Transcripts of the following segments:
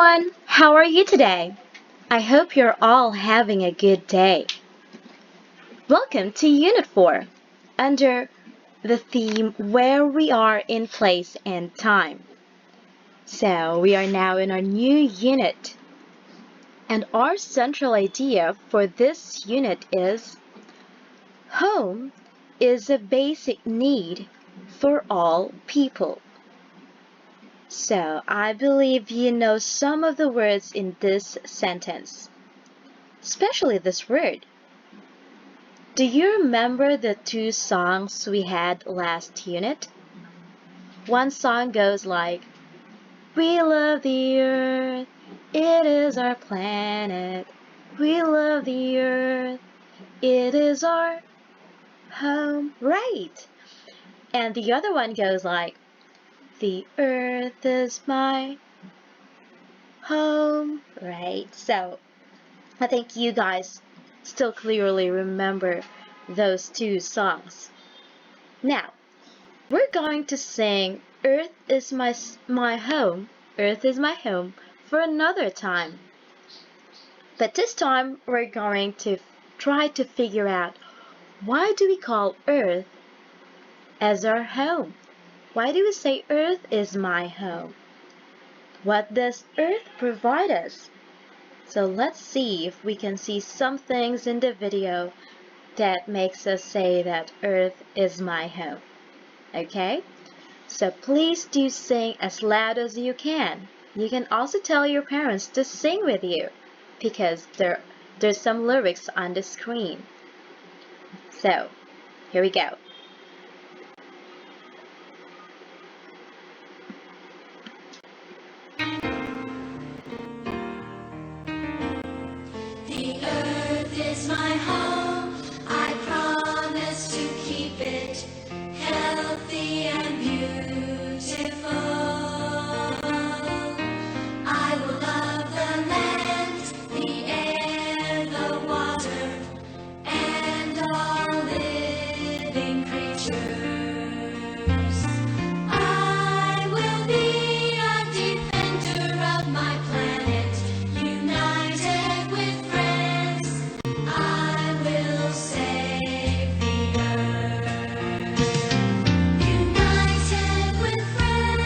everyone! How are you today? I hope you're all having a good day. Welcome to Unit 4 under the theme Where We Are in Place and Time. So, we are now in our new unit, and our central idea for this unit is home is a basic need for all people. So, I believe you know some of the words in this sentence, especially this word. Do you remember the two songs we had last unit? One song goes like, "We love the earth, it is our planet. We love the earth, it is our home." Right! And the other one goes like, "The earth is my home." Right? So, I think you guys still clearly remember those two songs. Now, we're going to sing Earth is my home, Earth is my home for another time. But this time we're going to try to figure out, why do we call Earth as our home? Why do we say Earth is my home? What does Earth provide us? So let's see if we can see some things in the video that makes us say that Earth is my home. Okay? So please do sing as loud as you can. You can also tell your parents to sing with you because there's some lyrics on the screen. So, here we go. The earth is my home. I promise to keep it healthy and beautiful. I will love the land, the air, the water, and all living creatures. I will be a defender of my planet, united with friends. I will save the earth. United with friends,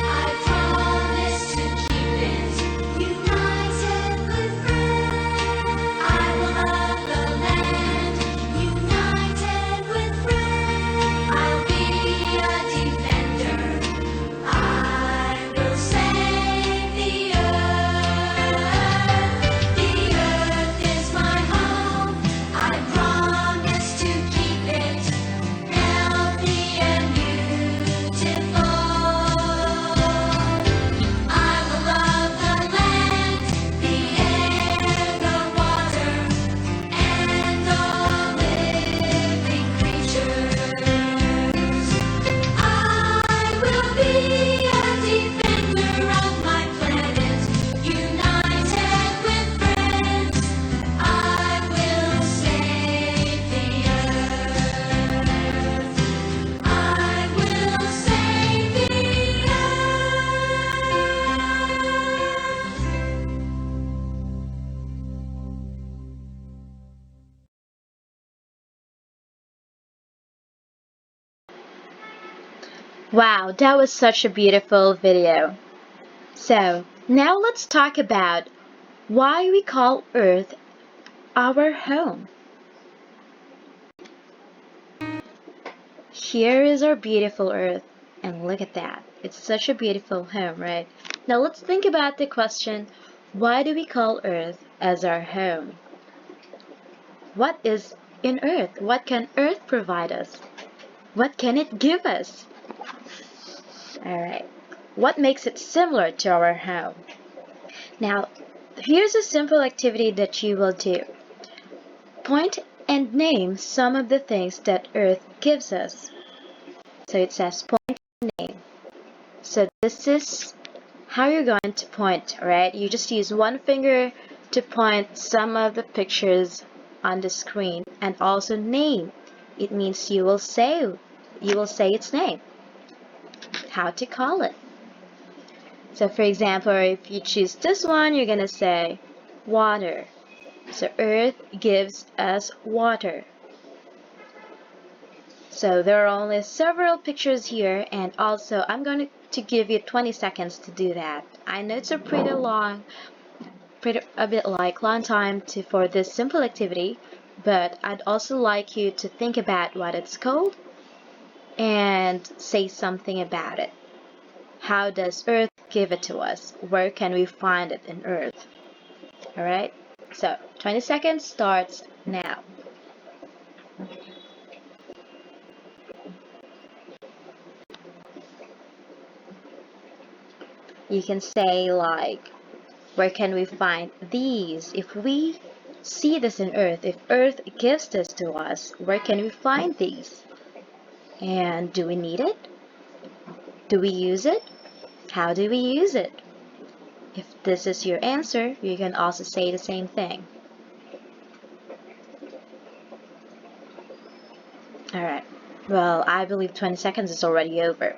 I promise to keep it. United with friends, I will love the land. United with friends, I'll be a defender. I will save the earth. The earth is my home. I promise to keep it healthy and beautiful. I will love the land, the air, the water, and all living creatures. I will be a defender of my planet, united with friends. I will save the earth. I will save the Wow, that was such a beautiful video. So, now let's talk about why we call Earth our home. Here is our beautiful Earth, and look at that. It's such a beautiful home, right? Now let's think about the question, why do we call Earth as our home? What is in Earth? What can Earth provide us? What can it give us? Alright, what makes it similar to our home? Now, here's a simple activity that you will do. Point and name some of the things that Earth gives us. So it says point and name. So this is how you're going to point, right? You just use one finger to point some of the pictures on the screen, and also name. It means you will say its name. How to call it. So for example, if you choose this one, you're gonna say water. So Earth gives us water. So there are only several pictures here, and also I'm going to give you 20 seconds to do that. I know it's a a bit like long time for this simple activity, but I'd also like you to think about what it's called and say something about it. How does Earth give it to us? Where can we find it in Earth? Alright, so 20 seconds starts now. You can say like, where can we find these? If we see this in Earth, if Earth gives this to us, where can we find these? And do we need it? Do we use it? How do we use it? If this is your answer, you can also say the same thing. Alright, well, I believe 20 seconds is already over.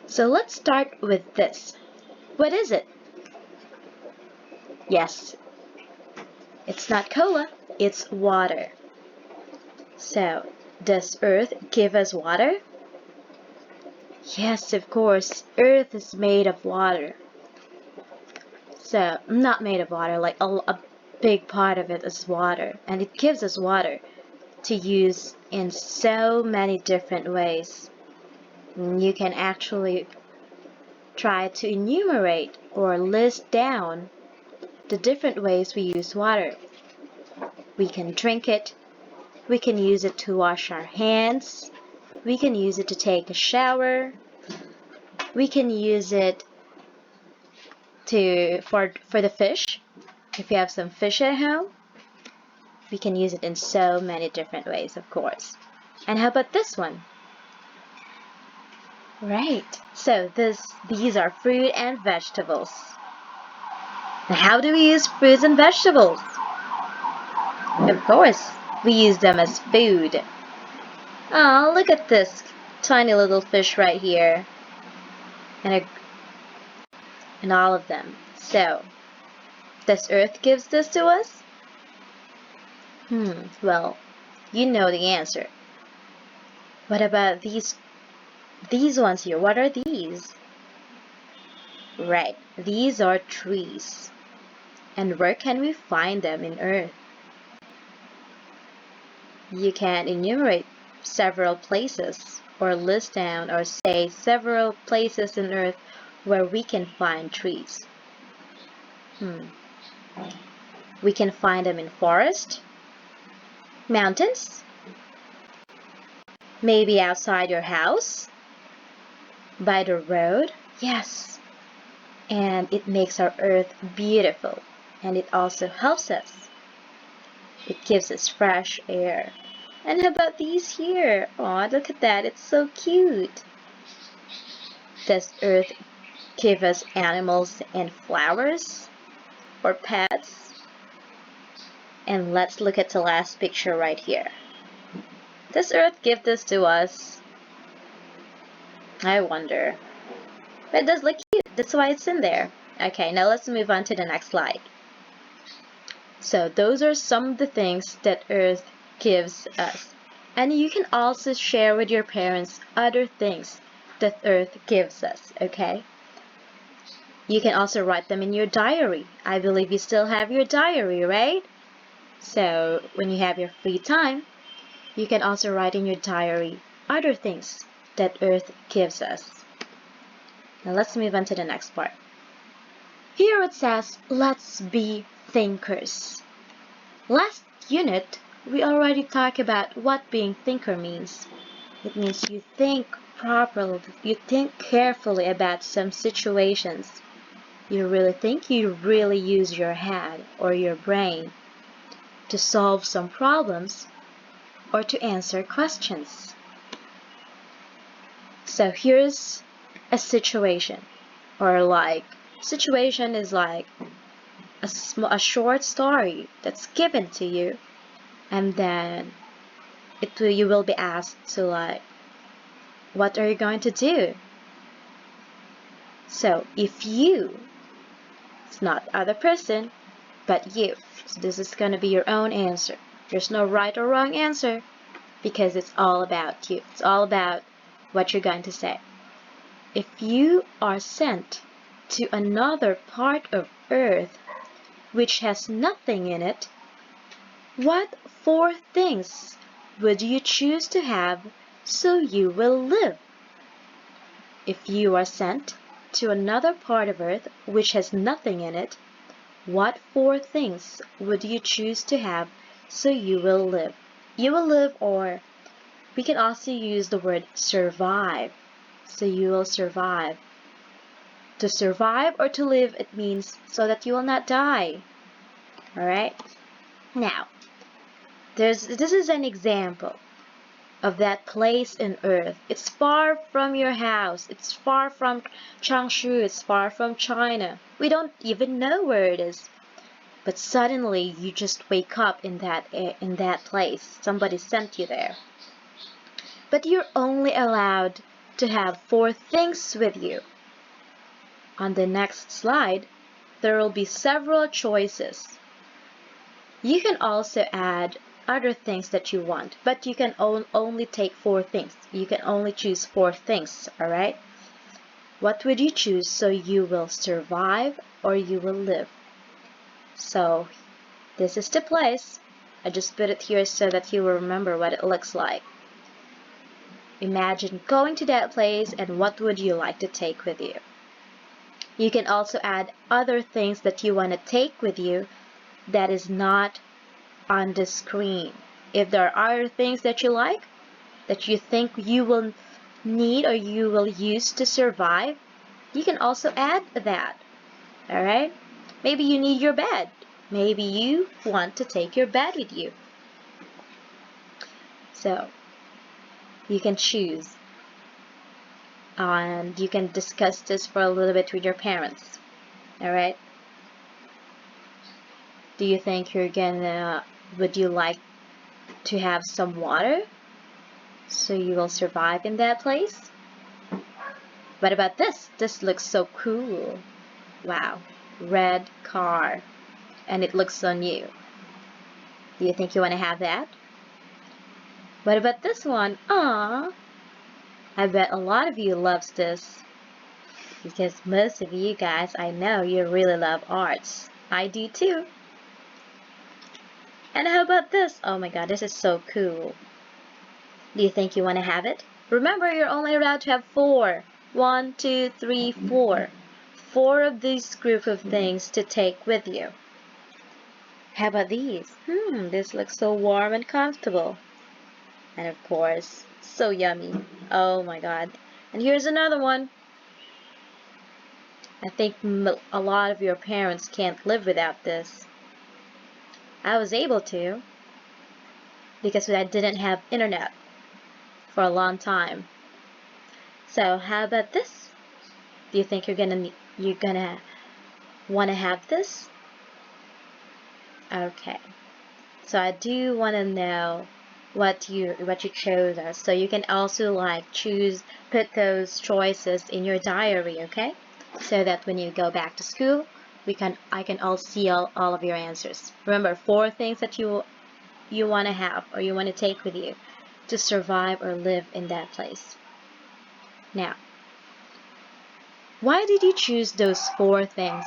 So let's start with this. What is it? Yes, it's not cola, it's water. So, does Earth give us water? Yes, of course, Earth is made of water. So, not made of water, like a big part of it is water, and it gives us water to use in so many different ways. You can actually try to enumerate or list down the different ways we use water. We can drink it, we can use it to wash our hands, we can use it to take a shower, we can use it for the fish. If you have some fish at home, we can use it in so many different ways, of course. And how about this one? Right. So these are fruit and vegetables. Now, how do we use fruits and vegetables? Of course, we use them as food. Oh, look at this tiny little fish right here. And all of them. So, does Earth gives this to us? Well, you know the answer. What about these ones here? What are these? Right, these are trees. And where can we find them in Earth? You can enumerate several places or list down or say several places in Earth where we can find trees. We can find them in forest, mountains, maybe outside your house, by the road. Yes, and it makes our Earth beautiful, and it also helps us. It gives us fresh air. And how about these here? Aw, look at that, it's so cute. Does Earth give us animals and flowers? Or pets? And let's look at the last picture right here. Does Earth give this to us? I wonder. But it does look cute, that's why it's in there. Okay, now let's move on to the next slide. So those are some of the things that Earth gives us. And you can also share with your parents other things that Earth gives us, okay? You can also write them in your diary. I believe you still have your diary, right? So when you have your free time, you can also write in your diary other things that Earth gives us. Now let's move on to the next part. Here it says, let's be thinkers. Last unit, we already talked about what being thinker means. It means you think properly, you think carefully about some situations. You really use your head or your brain to solve some problems or to answer questions. So here's a situation, or like, situation is like a short story that's given to you, and then you will be asked to like, what are you going to do? So if you, it's not other person, but you. So this is going to be your own answer. There's no right or wrong answer because it's all about you. It's all about what you're going to say. If you are sent to another part of Earth which has nothing in it, what four things would you choose to have so you will live? If you are sent to another part of Earth which has nothing in it, what four things would you choose to have so you will live? You will live, or we can also use the word survive. So you will survive. To survive or to live, it means so that you will not die. Alright? Now, this is an example of that place in Earth. It's far from your house. It's far from Changshu. It's far from China. We don't even know where it is. But suddenly you just wake up in that place. Somebody sent you there. But you're only allowed to have four things with you. On the next slide, there will be several choices. You can also add other things that you want, but you can only take four things. You can only choose four things, alright? What would you choose so you will survive or you will live? So, this is the place. I just put it here so that you will remember what it looks like. Imagine going to that place and what would you like to take with you? You can also add other things that you want to take with you that is not on the screen. If there are other things that you like, that you think you will need or you will use to survive, you can also add that. Alright? Maybe you need your bed. Maybe you want to take your bed with you. So, you can choose. And you can discuss this for a little bit with your parents. Alright? Do you think would you like to have some water so you will survive in that place? What about this? This looks so cool. Wow, red car, and it looks so new. Do you think you want to have that? What about this one? Aww, I bet a lot of you loves this because most of you guys, I know you really love arts. I do too. And how about this? Oh my god, this is so cool. Do you think you want to have it? Remember, you're only allowed to have four. 1, 2, 3, 4. 4 of these group of things to take with you. How about these? This looks so warm and comfortable. And of course, so yummy. Oh my god. And here's another one. I think a lot of your parents can't live without this. I was able to because I didn't have internet for a long time. So how about this? Do you think you're gonna want to have this? Okay. So I do want to know what you chose us. So you can also put those choices in your diary, okay? So that when you go back to school, I can all see all of your answers. Remember, 4 things that you want to have or you want to take with you to survive or live in that place. Now, why did you choose those 4 things?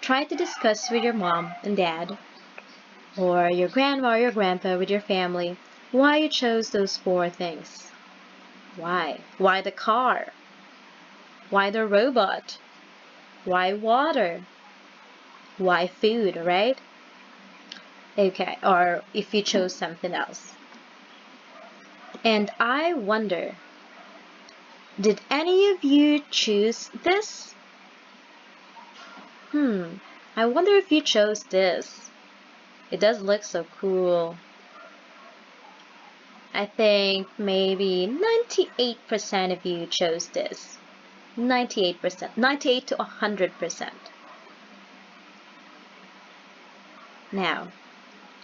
Try to discuss with your mom and dad or your grandma or your grandpa with your family why you chose those 4 things. Why? Why the car? Why the robot? Why water? Why food, right? Okay, or if you chose something else. And I wonder, did any of you choose this? I wonder if you chose this. It does look so cool. I think maybe 98% of you chose this. 98%. 98 to 100%. Now,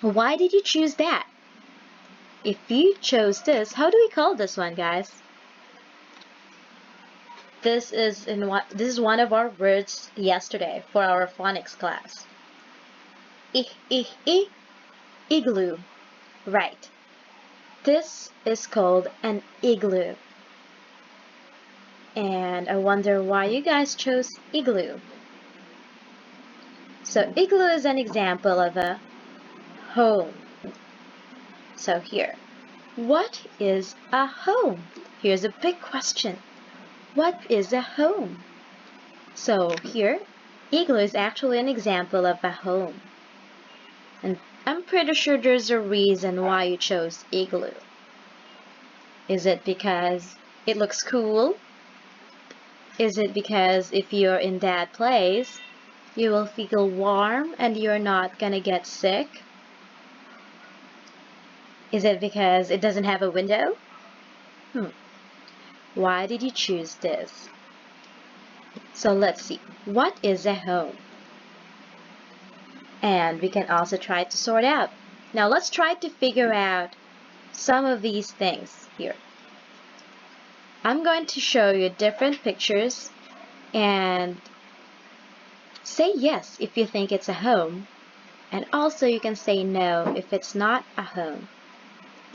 why did you choose that? If you chose this, how do we call this one, guys? This is one of our words yesterday for our phonics class. Igloo. Right. This is called an igloo. And I wonder why you guys chose igloo. So igloo is an example of a home. So here, what is a home? Here's a big question. What is a home? So here, igloo is actually an example of a home. And I'm pretty sure there's a reason why you chose igloo. Is it because it looks cool? Is it because if you're in that place, you will feel warm and you're not gonna get sick? Is it because it doesn't have a window? Why did you choose this? So let's see. What is a home? And we can also try to sort out. Now let's try to figure out some of these things here. I'm going to show you different pictures and say yes if you think it's a home, and also you can say no if it's not a home.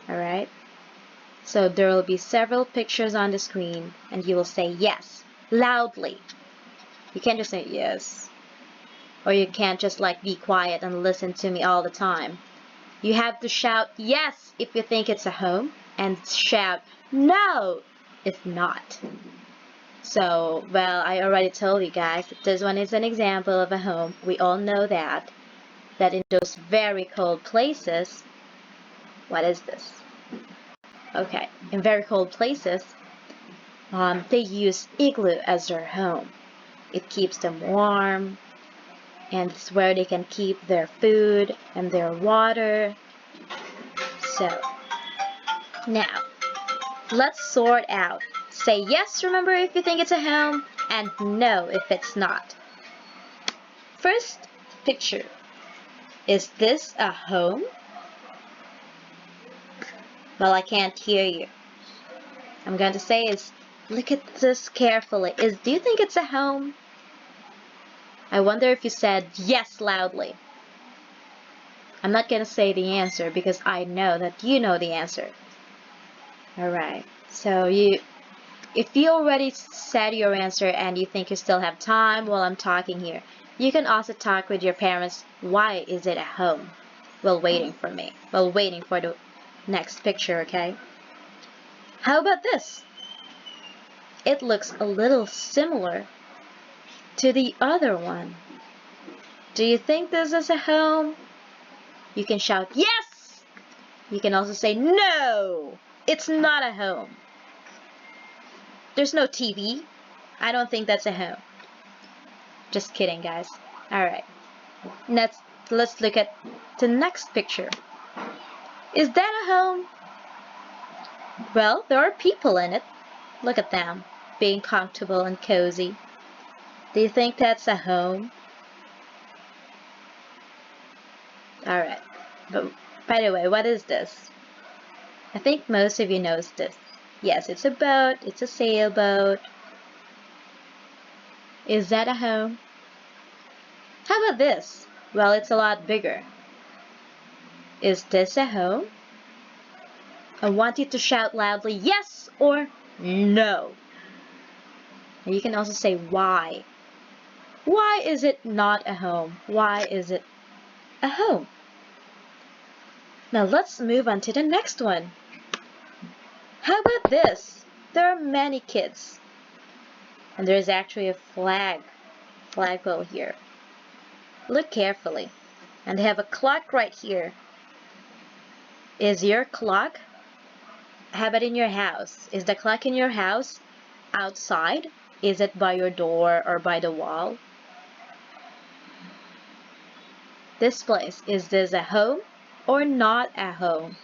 Alright? So there will be several pictures on the screen and you will say yes loudly. You can't just say yes. Or you can't just like be quiet and listen to me all the time. You have to shout yes if you think it's a home and shout no if not. So, well, I already told you guys that this one is an example of a home. We all know that in those very cold places, what is this? Okay, in very cold places, they use igloo as their home. It keeps them warm, and it's where they can keep their food and their water. So, now, let's sort out. Say yes, remember, if you think it's a home, and no if it's not. First picture. Is this a home? Well, I can't hear you. I'm going to say is, look at this carefully. Do you think it's a home? I wonder if you said yes loudly. I'm not going to say the answer because I know that you know the answer. Alright, so if you already said your answer and you think you still have time while I'm talking here, you can also talk with your parents, why is it a home? While waiting for me, while waiting for the next picture, okay? How about this? It looks a little similar to the other one. Do you think this is a home? You can shout yes! You can also say no! It's not a home. There's no TV. I don't think that's a home. Just kidding, guys. Alright. Let's look at the next picture. Is that a home? Well, there are people in it. Look at them, being comfortable and cozy. Do you think that's a home? Alright. But by the way, what is this? I think most of you knows this. Yes, it's a boat. It's a sailboat. Is that a home? How about this? Well, it's a lot bigger. Is this a home? I want you to shout loudly yes or no. And you can also say why. Why is it not a home? Why is it a home? Now let's move on to the next one. How about this? There are many kids. And there's actually a flagpole here. Look carefully. And they have a clock right here. Is your clock? How about in your house? Is the clock in your house outside? Is it by your door or by the wall? This place, is this a home or not a home?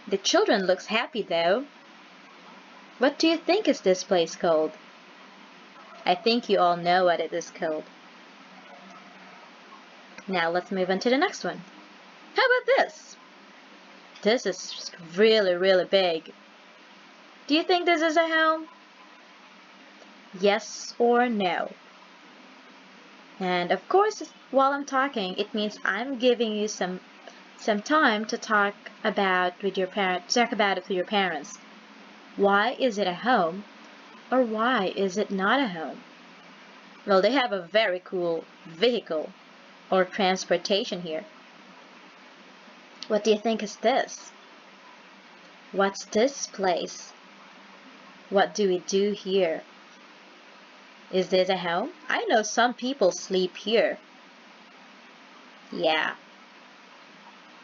The children looks happy though. What do you think is this place called? I think you all know what it is called. Now let's move on to the next one. How about this? This is just really, really big. Do you think this is a home? Yes or no. And of course, while I'm talking, it means I'm giving you some time to talk about with your talk about it with your parents. Why is it a home or why is it not a home? Well, they have a very cool vehicle or transportation here. What do you think is this? What's this place? What do we do here? Is this a home? I know some people sleep here. Yeah.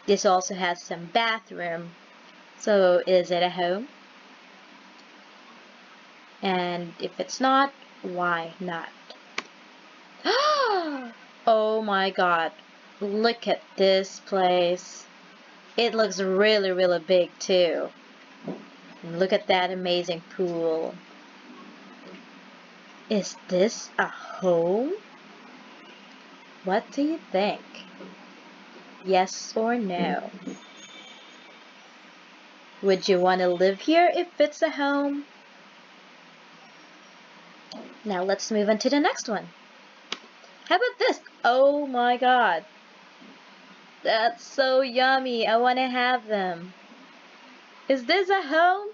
This also has some bathroom. So is it a home? And if it's not, why not? Oh my god. Look at this place. It looks really, really big too. And look at that amazing pool. Is this a home? What do you think? Yes or no? Would you want to live here if it's a home? Now let's move on to the next one. How about this? Oh my god. That's so yummy. I want to have them. Is this a home?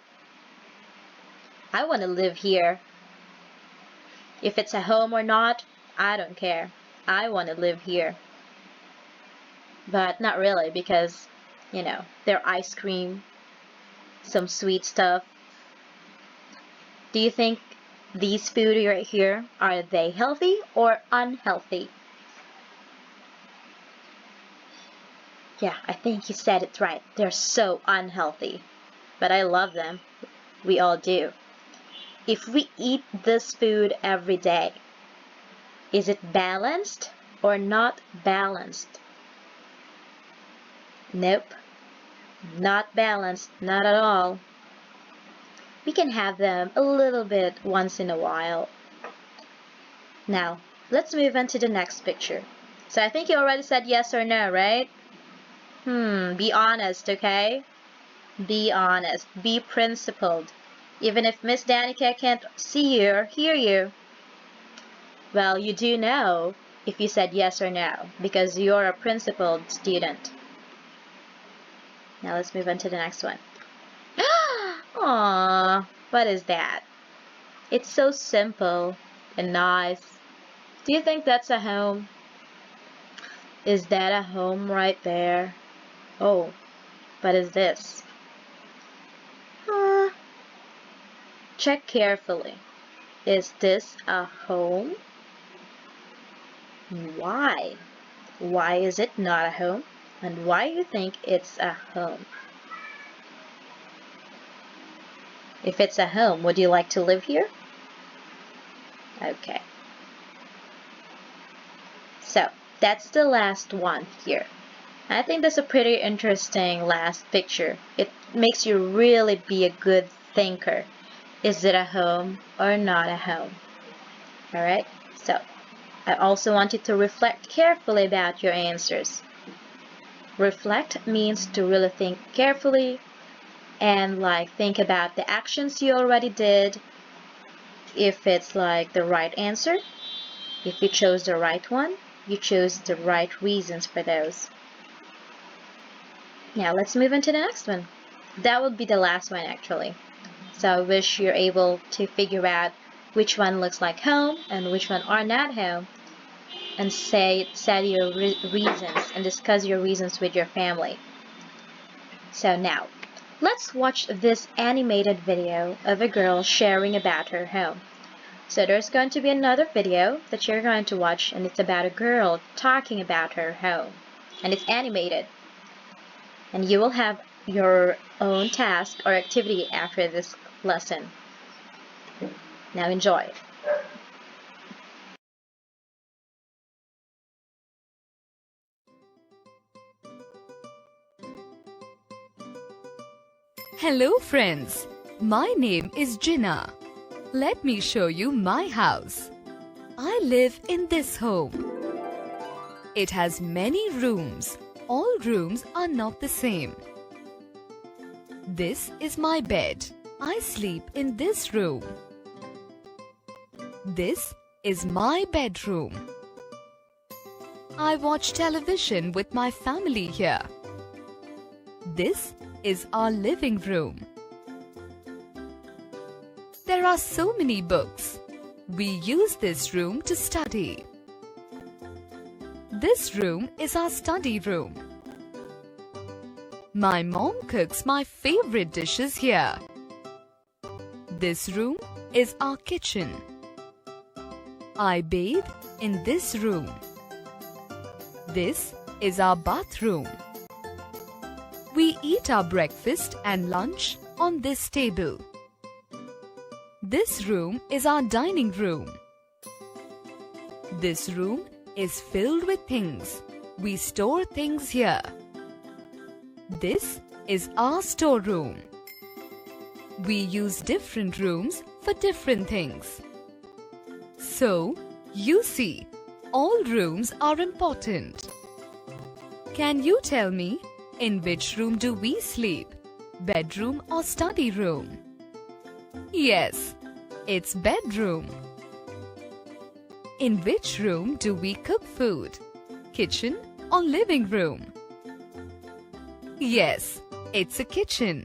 I want to live here. If it's a home or not, I don't care. I want to live here. But not really because, you know, their ice cream, some sweet stuff. Do you think these food right here, are they healthy or unhealthy? Yeah, I think you said it right. They're so unhealthy. But I love them. We all do. If we eat this food every day, is it balanced or not balanced? Nope. Not balanced, not at all. We can have them a little bit once in a while. Now, let's move on to the next picture. So I think you already said yes or no, right? Be honest, okay? Be honest. Be principled. Even if Miss Danica can't see you or hear you, well, you do know if you said yes or no, because you're a principled student. Now let's move on to the next one. Aww, what is that? It's so simple and nice. Do you think that's a home? Is that a home right there? Oh, what is this? Check carefully. Is this a home? Why? Why is it not a home? And why do you think it's a home? If it's a home, would you like to live here? Okay. So, that's the last one here. I think that's a pretty interesting last picture. It makes you really be a good thinker. Is it a home or not a home? Alright, so I also want you to reflect carefully about your answers. Reflect means to really think carefully and think about the actions you already did, if it's the right answer, if you chose the right one, you chose the right reasons for those. Now let's move on to the next one. That would be the last one actually. So I wish you're able to figure out which one looks like home and which one are not home, and say your reasons and discuss your reasons with your family. So now, let's watch this animated video of a girl sharing about her home. So there's going to be another video that you're going to watch, and it's about a girl talking about her home. And it's animated. And you will have your own task or activity after this lesson. Now enjoy. Hello friends, my name is Jinnah. Let me show you my house. I live in this home. It has many rooms. All rooms are not the same. This is my bed. I sleep in this room. This is my bedroom. I watch television with my family here. This is our living room. There are so many books. We use this room to study. This room is our study room. My mom cooks my favorite dishes here. This room is our kitchen. I bathe in this room. This is our bathroom. We eat our breakfast and lunch on this table. This room is our dining room. This room is filled with things. We store things here. This is our storeroom. We use different rooms for different things. So, you see, all rooms are important. Can you tell me, in which room do we sleep? Bedroom or study room? Yes, it's bedroom. In which room do we cook food? Kitchen or living room? Yes, it's a kitchen.